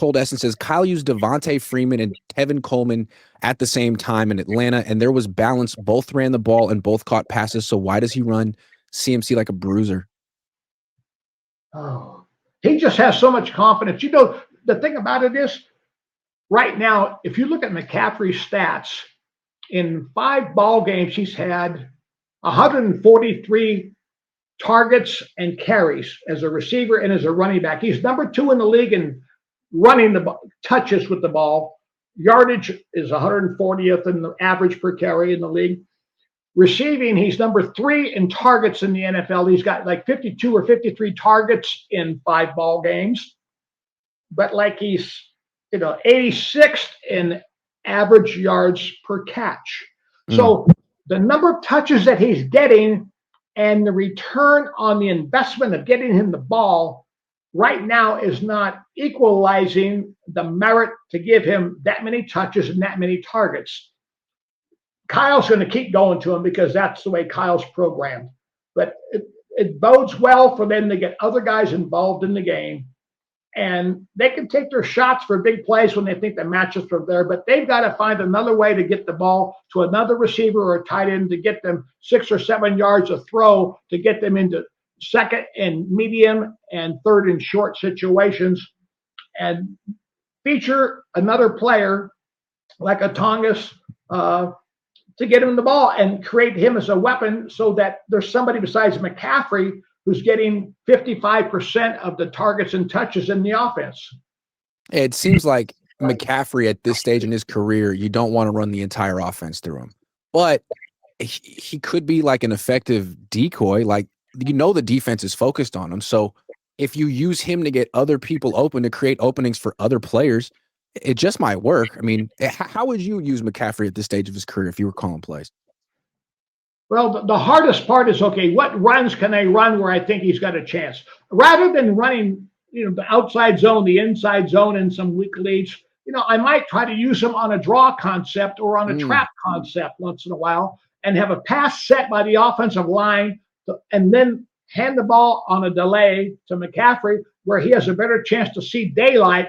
Cold Essence says Kyle used Devontae Freeman and Tevin Coleman at the same time in Atlanta, and there was balance. Both ran the ball and both caught passes. So why does he run CMC like a bruiser? Oh, he just has so much confidence. You know, the thing about it is, right now, if you look at McCaffrey's stats, in 5 ball games, he's had 143 targets and carries as a receiver and as a running back. He's number 2 in the league in running the touches with the ball. Yardage is 140th in the average per carry in the league. Receiving, he's number 3 in targets in the NFL. He's got like 52 or 53 targets in 5 ball games. But like he's, 86th in average yards per catch. So the number of touches that he's getting and the return on the investment of getting him the ball right now is not equalizing the merit to give him that many touches and that many targets. Kyle's going to keep going to him because that's the way Kyle's programmed. But it bodes well for them to get other guys involved in the game. And they can take their shots for big plays when they think the matchups are there, but they've got to find another way to get the ball to another receiver or a tight end to get them 6 or 7 yards of throw to get them into second and medium and third and short situations, and feature another player like a Tongas to get him the ball and create him as a weapon so that there's somebody besides McCaffrey who's getting 55% of the targets and touches in the offense. It seems like McCaffrey at this stage in his career, you don't want to run the entire offense through him. But he could be like an effective decoy. Like, the defense is focused on him. So if you use him to get other people open, to create openings for other players, it just might work. I mean, how would you use McCaffrey at this stage of his career if you were calling plays? Well, the hardest part is, okay, what runs can I run where I think he's got a chance? Rather than running, the outside zone, the inside zone in some weak leads, I might try to use him on a draw concept or on a trap concept once in a while and have a pass set by the offensive line and then hand the ball on a delay to McCaffrey where he has a better chance to see daylight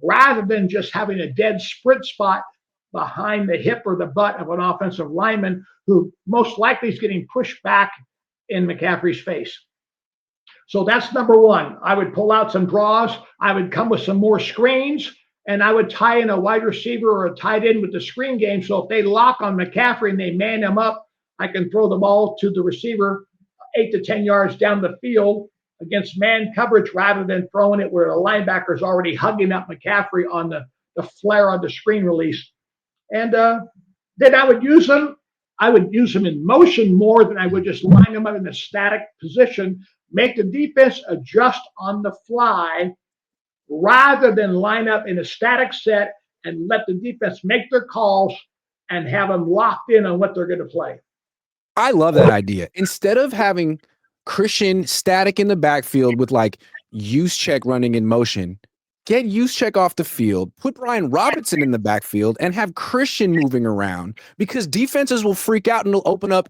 rather than just having a dead sprint spot behind the hip or the butt of an offensive lineman who most likely is getting pushed back in McCaffrey's face. So that's number one. I would pull out some draws. I would come with some more screens, and I would tie in a wide receiver or a tight end with the screen game. So if they lock on McCaffrey and they man him up, I can throw the ball to the receiver 8 to 10 yards down the field against man coverage rather than throwing it where the linebacker is already hugging up McCaffrey on the flare on the screen release. And then I would use him. I would use him in motion more than I would just line him up in a static position, make the defense adjust on the fly rather than line up in a static set and let the defense make their calls and have them locked in on what they're going to play. I love that idea. Instead of having Christian static in the backfield with like use check running in motion, get Juszczyk off the field, put Brian Robinson in the backfield, and have Christian moving around because defenses will freak out and it'll open up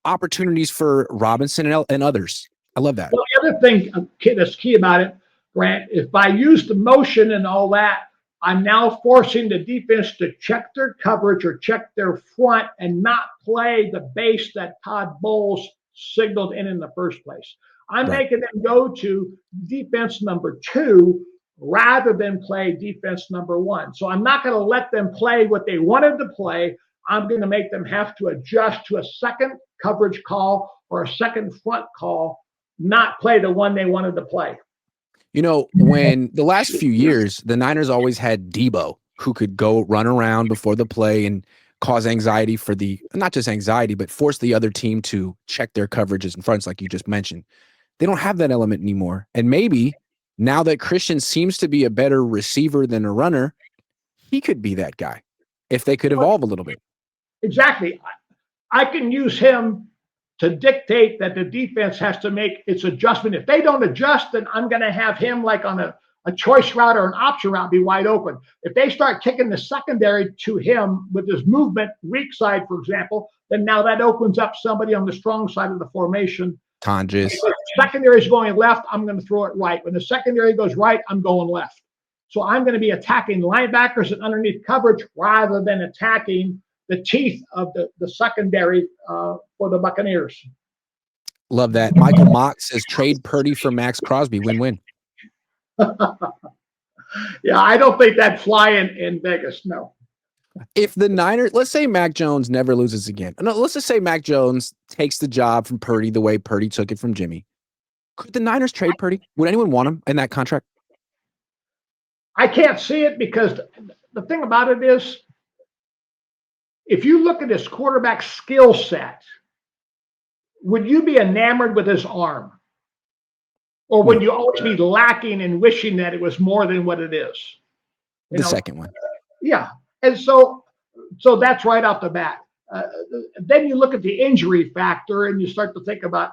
opportunities for Robinson and others. I love that. Well, the other thing that's key about it, Grant, if I use the motion and all that, I'm now forcing the defense to check their coverage or check their front and not play the base that Todd Bowles signaled in the first place. I'm making them go to defense number 2 rather than play defense number 1. So I'm not going to let them play what they wanted to play. I'm going to make them have to adjust to a second coverage call or a second front call, not play the one they wanted to play. When the last few years, the Niners always had Debo who could go run around before the play and cause anxiety for not just anxiety, but force the other team to check their coverages and fronts, like you just mentioned. They don't have that element anymore. And maybe now that Christian seems to be a better receiver than a runner, he could be that guy if they could evolve a little bit. Exactly. I can use him to dictate that the defense has to make its adjustment. If they don't adjust, then I'm going to have him like on a choice route or an option route be wide open. If they start kicking the secondary to him with his movement, weak side, for example, then now that opens up somebody on the strong side of the formation. Tonjes. If the secondary is going left, I'm going to throw it right. When the secondary goes right, I'm going left. So I'm going to be attacking linebackers and underneath coverage rather than attacking the teeth of the secondary for the Buccaneers. Love that. Michael Mock says trade Purdy for Max Crosby. Win-win. Yeah, I don't think that'd fly in Vegas. No. If the Niners, let's say Mac Jones never loses again. No, let's just say Mac Jones takes the job from Purdy the way Purdy took it from Jimmy. Could the Niners trade Purdy? Would anyone want him in that contract? I can't see it because the thing about it is, if you look at his quarterback skill set, would you be enamored with his arm? Or would you always be lacking and wishing that it was more than what it is? The second one. Yeah. And so that's right off the bat. Then you look at the injury factor and you start to think about,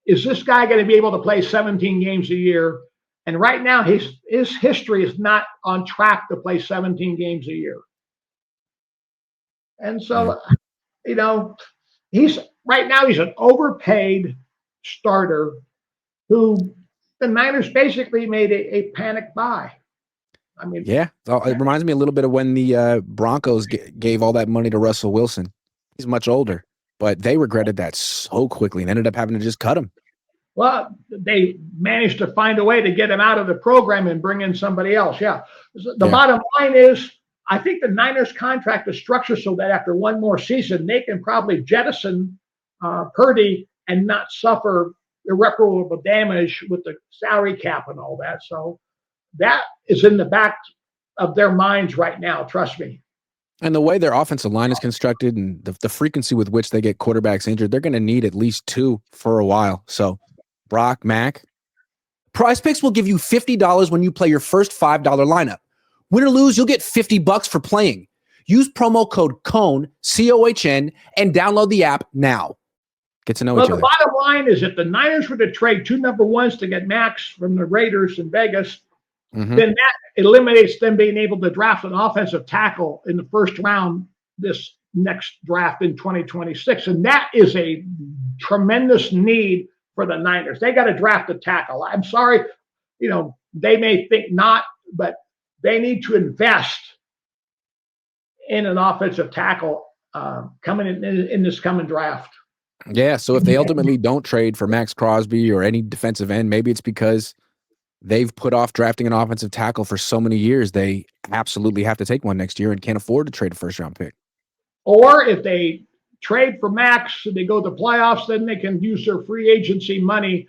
is this guy going to be able to play 17 games a year? And right now, his history is not on track to play 17 games a year. And so, he's an overpaid starter who the Niners basically made a panic buy. I mean, yeah, it reminds me a little bit of when the Broncos gave all that money to Russell Wilson. He's much older, but they regretted that so quickly and ended up having to just cut him. Well, they managed to find a way to get him out of the program and bring in somebody else. Yeah. The bottom line is, I think the Niners contract is structured so that after one more season, they can probably jettison Purdy and not suffer irreparable damage with the salary cap and all that. So that is in the back of their minds right now. Trust me. And the way their offensive line is constructed and the frequency with which they get quarterbacks injured, they're going to need at least two for a while. So Brock, Mac, Prize Picks will give you $50 when you play your first $5 lineup. Win or lose, you'll get $50 for playing. Use promo code Cohn, C-O-H-N, and download the app now. Get to know each other. The bottom line is if the Niners were to trade two number ones to get Max from the Raiders in Vegas, then that eliminates them being able to draft an offensive tackle in the first round this next draft in 2026. And that is a tremendous need for the Niners. They got to draft a tackle. I'm sorry, they may think not, but they need to invest in an offensive tackle coming in this coming draft. Yeah, so if they ultimately don't trade for Max Crosby or any defensive end, maybe it's because they've put off drafting an offensive tackle for so many years, they absolutely have to take one next year and can't afford to trade a first-round pick. Or if they trade for Max and they go to playoffs, then they can use their free agency money,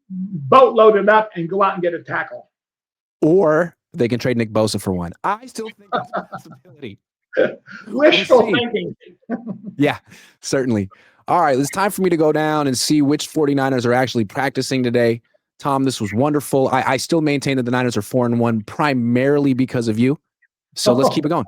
boatload it up, and go out and get a tackle. Or they can trade Nick Bosa for one. I still think that's a possibility. Wishful thinking. Yeah, certainly. All right, it's time for me to go down and see which 49ers are actually practicing today. Tom, this was wonderful. I still maintain that the Niners are 4-1 primarily because of you. So let's keep it going.